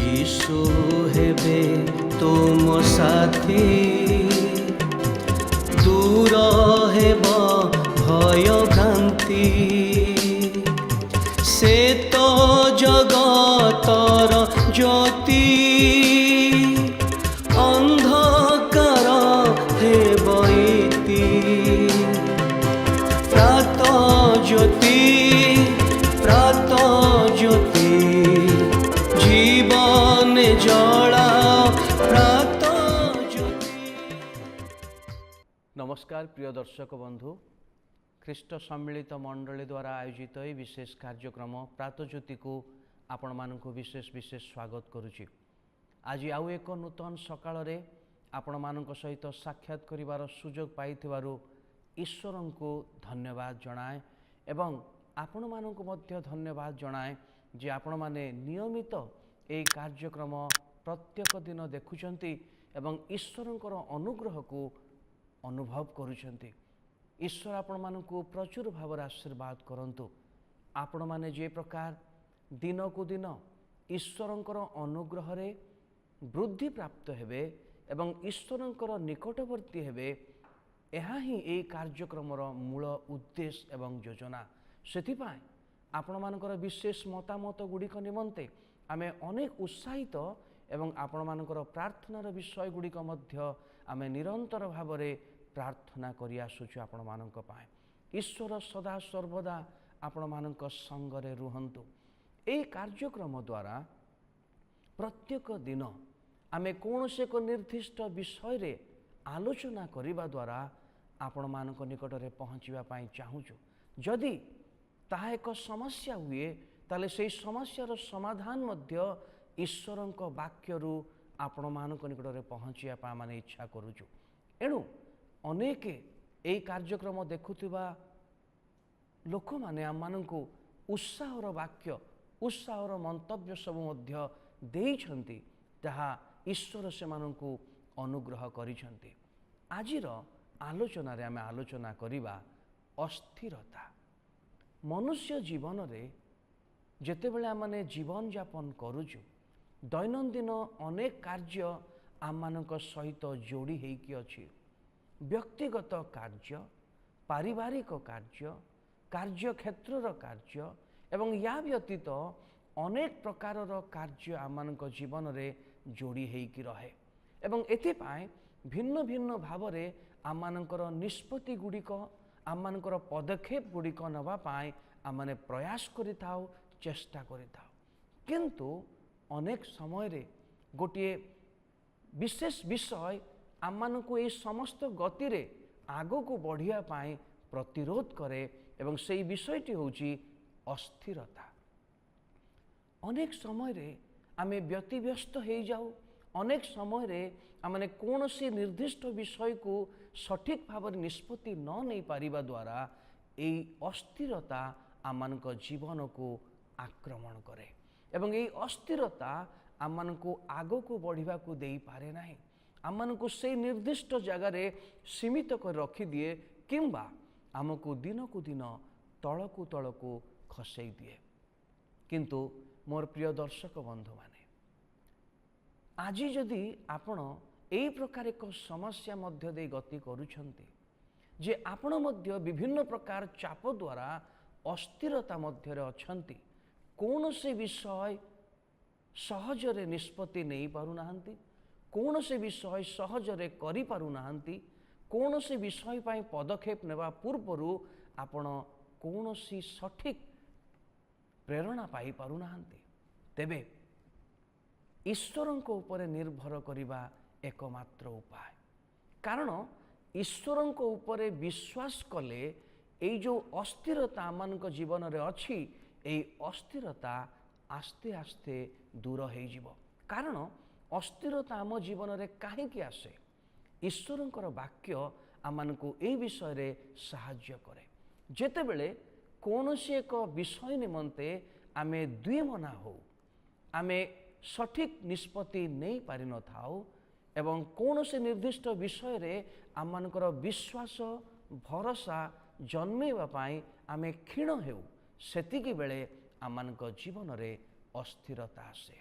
यीशु हेबे तुम साथी, दूर हेब भय भ्रांति। से तो जगतर ज्योति, अंधकार हेब इति। प्रात ज्योति, प्रात ज्योति, जीवन जला प्रात ज्योति। नमस्कार प्रिय दर्शक बंधु, ख्रीष्ट सम्मिलित मंडली द्वारा आयोजित यह विशेष कार्यक्रम प्रातज्योति को आपण मानक विशेष विशेष स्वागत करुच्ची। आज आउ एक नूतन सकाळ रे आपण मानक सहित साक्षात करिवार सुजोग पाइथिबारु ईश्वर को धन्यवाद जनाए एवं आपण मानक मध्य धन्यवाद जनाए जे आपण माने नियमित ए कार्यक्रम प्रत्येक दिन देखुचंती एवं ईश्वरंकर अनुग्रह को अनुभव करुचंती। ईश्वर आपण मानकु प्रचुर भाव आशीर्वाद करंतु। आपण माने जे प्रकार दिन को दिन ईश्वरंकर अनुग्रह रे वृद्धि प्राप्त हेबे एवं ईश्वरंकर निकटवर्ती हेबे, एहा ही ए कार्यक्रमर मूल उद्देश्य एवं योजना। सेथिपाई आपण मानकर विशेष मतामत गुड़िक निमंते आमे अनेक उत्साहित एवं आपण मानकर प्रार्थनार विषय गुड़िक मध्य आमे निरंतर भावरे प्रार्थना करि आसुछु आपण मानक पाए। ईश्वर सदा सर्वदा आपण मानक संगरे रुहंतु। ए कार्यक्रम द्वारा प्रत्येक दिन आमे कौनसे एक निर्दिष्ट विषय रे आलोचना करिबा द्वारा आपण मानक निकट रे पहुँचवा पाई चाहूछु। जदि ताहा एक समस्या हुए ताले सेई समस्यार समाधान मध्य ईश्वरंक वाक्यरु आपण मानक निकट रे पहुँचवा पा माने इच्छा करूछु। एणु अनेके एई कार्यक्रम देखुथिबा लोक माने आम मानकु उत्साहर वाक्य उत्साहर मंतव्य सब मध्य देइछंती, ताहा ईश्वर से मानकु अनुग्रह करिछंती। आजिर आलोचना रे आमे आलोचना करिबा अस्थिरता। मनुष्य जीवन रे जेतेबेले आमने जीवन यापन करूछु, दैनंदिन अनेक कार्य आम मानक सहित जोड़ी हेकी अछि। व्यक्तिगत कार्य, पारिवारिक कार्य, कार्यक्षेत्रर कार्य एवं या व्यतीत अनेक प्रकारर कार्य आम मानक जीवन रे जोड़ी हेकी रहे एवं एथिपाई भिन्न भिन्न भावरे आम मानकर निष्पत्ति गुड़िक आम मानकर पदक्षेप गुड़िक नवा पाए आम माने प्रयास करिथाउ, चेष्टा करिथाउ। किंतु अनेक समय रे गोटे विशेष विषय आम मानकु ए समस्त गति रे आगो को बढ़िया पाए प्रतिरोध करे एवं सेई विषयटी होची अस्थिरता। अनेक समय रे आमे व्यतिव्यस्त हो जाऊ। अनेक समय रे आमने कौनसी निर्दिष्ट विषय को सठिक भाव निष्पत्ति न नहीं पारिबा द्वारा ए अस्थिरता आम मानक जीवन को आक्रमण करे एवं ए अस्थिरता आम मानकु आगो को बढ़िबा को देई पारे नाही। आम मानकु से निर्दिष्ट जगार सीमित कर रखी दिए किंबा आमको दिन को दिन तलकू तलकू खसई दिए। किंतु मोर प्रिय दर्शक बंधु माने, आज जदि आपण एई प्रकार एक समस्या मध्य दे गति करूछंती जे आपण मध्य विभिन्न प्रकार चाप द्वारा अस्थिरता मध्य अछंती, कौन से विषय सहजरे निष्पत्ति नहीं पारु नाहंती, कौन से विषय सहजरे करि पारु नाहंती, कौन से विषय पाई पदक्षेप नेबा पूर्वरु आपण कौन सी सठिक प्रेरणा पाई पारु नाहंती, तेबे ईश्वरंको ऊपर निर्भर करिबा एकमात्र उपाय। कारण ईश्वरंको ऊपर विश्वास कले एई जो अस्थिरता आमनक जीवन रे अछि, एई अस्थिरता आस्ते आस्ते दूर हो जिवो। कारण अस्थिरता आम जीवन रे काहेकि आसे? ईश्वरंकर वाक्य आमनकु एई विषय रे सहाय्य करे। जेतेबेले कौनसी एक विषय निमंते आमे द्विमना हो, आमे सठिक निष्पत्ति नहीं पारि न थाउ एवं कौनसी निर्दिष्ट विषय रे आमनकर विश्वास भरोसा जन्मेवा पाई आमे क्षीण हेउ, सेतिकी बेले आमनक जीवन रे अस्थिरता आसे।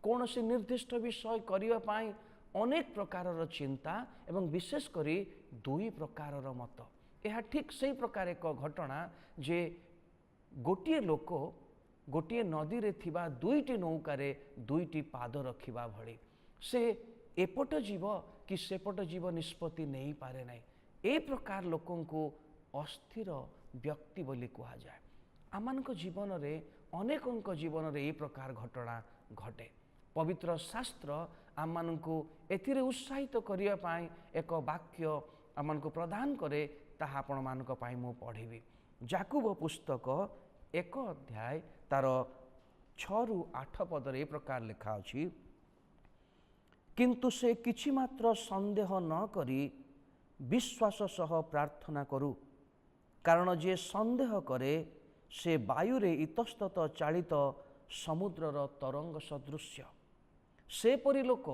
କୌଣସି ନିର୍ଦ୍ଦିଷ୍ଟ ବିଷୟ କରିବା ପାଇଁ ଅନେକ ପ୍ରକାରର ଚିନ୍ତା ଏବଂ ବିଶେଷ କରି ଦୁଇ ପ୍ରକାରର ମତ। ଏହା ଠିକ୍ ସେହି ପ୍ରକାର ଏକ ଘଟଣା ଯେ ଗୋଟିଏ ଲୋକ ଗୋଟିଏ ନଦୀରେ ଥିବା ଦୁଇଟି ନୌକାରେ ଦୁଇଟି ପାଦ ରଖିବା ଭଳି। ସେ ଏପଟ ଯିବ କି ସେପଟ ଯିବ ନିଷ୍ପତ୍ତି ନେଇପାରେ ନାହିଁ। ଏ ପ୍ରକାର ଲୋକଙ୍କୁ ଅସ୍ଥିର ବ୍ୟକ୍ତି ବୋଲି କୁହାଯାଏ। ଆମମାନଙ୍କ ଜୀବନରେ ଅନେକଙ୍କ ଜୀବନରେ ଏ ପ୍ରକାର ଘଟଣା ଘଟେ। ପବିତ୍ର ଶାସ୍ତ୍ର ଆମମାନଙ୍କୁ ଏଥିରେ ଉତ୍ସାହିତ କରିବା ପାଇଁ ଏକ ବାକ୍ୟ ଆମମାନଙ୍କୁ ପ୍ରଦାନ କରେ, ତାହା ଆପଣମାନଙ୍କ ପାଇଁ ମୁଁ ପଢ଼ିବି। ଯାକୁବ ପୁସ୍ତକ 1 ଅଧ୍ୟାୟ ତାର 6ରୁ 8 ପଦରେ ଏ ପ୍ରକାର ଲେଖା ଅଛି, କିନ୍ତୁ ସେ କିଛି ମାତ୍ର ସନ୍ଦେହ ନ କରି ବିଶ୍ୱାସ ସହ ପ୍ରାର୍ଥନା କରୁ, କାରଣ ଯିଏ ସନ୍ଦେହ କରେ ସେ ବାୟୁରେ ଇତସ୍ତତ ଚାଳିତ ସମୁଦ୍ରର ତରଙ୍ଗ ସଦୃଶ୍ୟ। ସେପରି ଲୋକ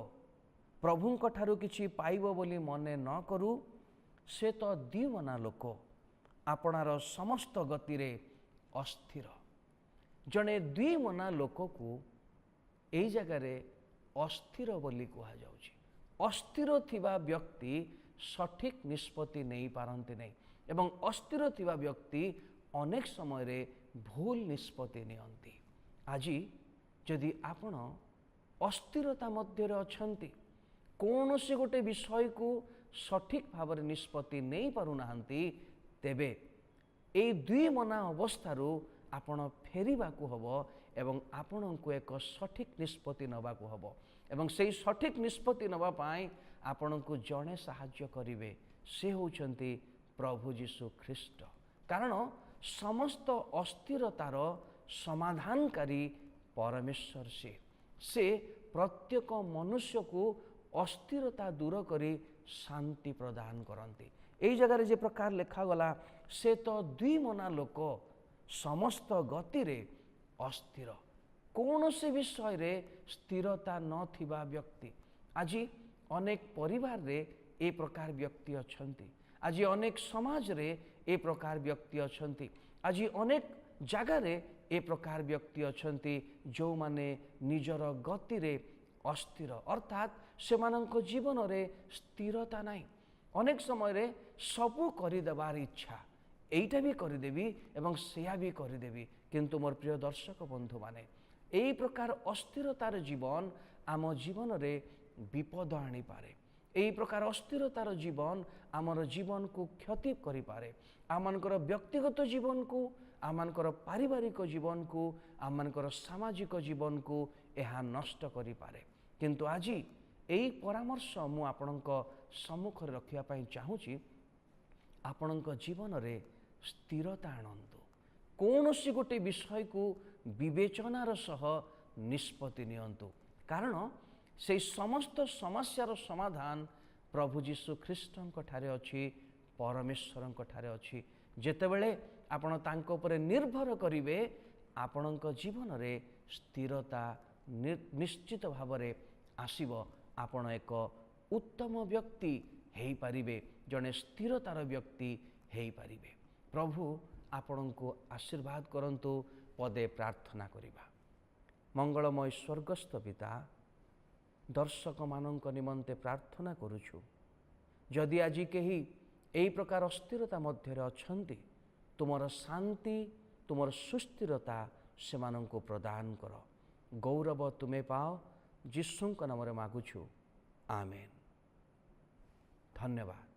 ପ୍ରଭୁଙ୍କ ଠାରୁ କିଛି ପାଇବ ବୋଲି ମନେ ନ କରୁ, ସେ ତ ଦ୍ୱିମନା ଲୋକ, ଆପଣାର ସମସ୍ତ ଗତିରେ ଅସ୍ଥିର। ଜଣେ ଦ୍ୱିମନା ଲୋକକୁ ଏଇ ଜାଗାରେ ଅସ୍ଥିର ବୋଲି କୁହାଯାଉଛି। ଅସ୍ଥିର ଥିବା ବ୍ୟକ୍ତି ସଠିକ୍ ନିଷ୍ପତ୍ତି ନେଇପାରନ୍ତି ନାହିଁ ଏବଂ ଅସ୍ଥିର ଥିବା ବ୍ୟକ୍ତି ଅନେକ ସମୟରେ ଭୁଲ ନିଷ୍ପତ୍ତି ନିଅନ୍ତି। ଆଜି ଯଦି ଆପଣ ଅସ୍ଥିରତା ମଧ୍ୟରେ ଅଛନ୍ତି, କୌଣସି ଗୋଟେ ବିଷୟକୁ ସଠିକ୍ ଭାବରେ ନିଷ୍ପତ୍ତି ନେଇପାରୁନାହାନ୍ତି, ତେବେ ଏଇ ଦ୍ୱିମନା ଅବସ୍ଥାରୁ ଆପଣ ଫେରିବାକୁ ହେବ ଏବଂ ଆପଣଙ୍କୁ ଏକ ସଠିକ୍ ନିଷ୍ପତ୍ତି ନେବାକୁ ହେବ ଏବଂ ସେହି ସଠିକ୍ ନିଷ୍ପତ୍ତି ନେବା ପାଇଁ ଆପଣଙ୍କୁ ଜଣେ ସାହାଯ୍ୟ କରିବେ, ସେ ହେଉଛନ୍ତି ପ୍ରଭୁ ଯୀଶୁ ଖ୍ରୀଷ୍ଟ। କାରଣ ସମସ୍ତ ଅସ୍ଥିରତାର ସମାଧାନକାରୀ ପରମେଶ୍ୱର ସେ ପ୍ରତ୍ୟେକ ମନୁଷ୍ୟକୁ ଅସ୍ଥିରତା ଦୂର କରି ଶାନ୍ତି ପ୍ରଦାନ କରନ୍ତି। এই ଜାଗାରେ ଯେ ପ୍ରକାର ଲେଖାଗଲା, ସେ ତ ଦ୍ୱିମନା ଲୋକ, ସମସ୍ତ ଗତିରେ ଅସ୍ଥିର। କୌଣସି ବିଷୟରେ ସ୍ଥିରତା ନଥିବା ବ୍ୟକ୍ତି। ଆଜି ଅନେକ ପରିବାରରେ ଏ ପ୍ରକାର ବ୍ୟକ୍ତି ଅଛନ୍ତି। ଆଜି ଅନେକ ସମାଜରେ ଏ ପ୍ରକାର ବ୍ୟକ୍ତି ଅଛନ୍ତି। ଆଜି ଅନେକ ଜାଗାରେ ଏ ପ୍ରକାର ବ୍ୟକ୍ତି ଅଛନ୍ତି ଯେଉଁମାନେ ନିଜର ଗତିରେ ଅସ୍ଥିର, ଅର୍ଥାତ୍ ସେମାନଙ୍କ ଜୀବନରେ ସ୍ଥିରତା ନାହିଁ। ଅନେକ ସମୟରେ ସବୁ କରିଦେବାର ଇଚ୍ଛା, এইটা ବି କରିଦେବି ଏବଂ ସେୟା ବି କରିଦେବି। କିନ୍ତୁ ମୋର ପ୍ରିୟ ଦର୍ଶକ ବନ୍ଧୁମାନେ, এই ପ୍ରକାର ଅସ୍ଥିରତାର ଜୀବନ ଆମ ଜୀବନରେ ବିପଦ ଆଣିପାରେ। এই ପ୍ରକାର ଅସ୍ଥିରତାର ଜୀବନ ଆମର ଜୀବନକୁ କ୍ଷତି କରିପାରେ। ଆମମାନଙ୍କର ବ୍ୟକ୍ତିଗତ ଜୀବନକୁ, ଆମମାନଙ୍କର ପାରିବାରିକ ଜୀବନକୁ, ଆମମାନଙ୍କର ସାମାଜିକ ଜୀବନକୁ ଏହା ନଷ୍ଟ କରିପାରେ। କିନ୍ତୁ ଆଜି ଏହି ପରାମର୍ଶ ମୁଁ ଆପଣଙ୍କ ସମ୍ମୁଖରେ ରଖିବା ପାଇଁ ଚାହୁଁଛି, ଆପଣଙ୍କ ଜୀବନରେ ସ୍ଥିରତା ଆଣନ୍ତୁ। କୌଣସି ଗୋଟେ ବିଷୟକୁ ବିବେଚନାର ସହ ନିଷ୍ପତ୍ତି ନିଅନ୍ତୁ, କାରଣ ସେହି ସମସ୍ତ ସମସ୍ୟାର ସମାଧାନ ପ୍ରଭୁ ଯୀଶୁ ଖ୍ରୀଷ୍ଟଙ୍କ ଠାରେ ଅଛି, ପରମେଶ୍ୱରଙ୍କ ଠାରେ ଅଛି। ଯେତେବେଳେ ଆପଣ ତାଙ୍କ ଉପରେ ନିର୍ଭର କରିବେ, ଆପଣଙ୍କ ଜୀବନରେ ସ୍ଥିରତା ନିଶ୍ଚିତ ଭାବରେ ଆସିବ। ଆପଣ ଏକ ଉତ୍ତମ ବ୍ୟକ୍ତି ହେଇପାରିବେ, ଜଣେ ସ୍ଥିରତାର ବ୍ୟକ୍ତି ହେଇପାରିବେ। ପ୍ରଭୁ ଆପଣଙ୍କୁ ଆଶୀର୍ବାଦ କରନ୍ତୁ। ପଦେ ପ୍ରାର୍ଥନା କରିବା। ମଙ୍ଗଳମୟ ସ୍ୱର୍ଗସ୍ଥ ପିତା, ଦର୍ଶକମାନଙ୍କ ନିମନ୍ତେ ପ୍ରାର୍ଥନା କରୁଛୁ, ଯଦି ଆଜି କେହି ଏହି ପ୍ରକାର ଅସ୍ଥିରତା ମଧ୍ୟରେ ଅଛନ୍ତି, ତୁମର ଶାନ୍ତି, ତୁମର ସୁସ୍ଥିରତା ସେମାନଙ୍କୁ ପ୍ରଦାନ କର। ଗୌରବ ତୁମେ ପାଅ, ଯୀଶୁଙ୍କ ନାମରେ ମାଗୁଛୁ, ଆମେନ୍। ଧନ୍ୟବାଦ।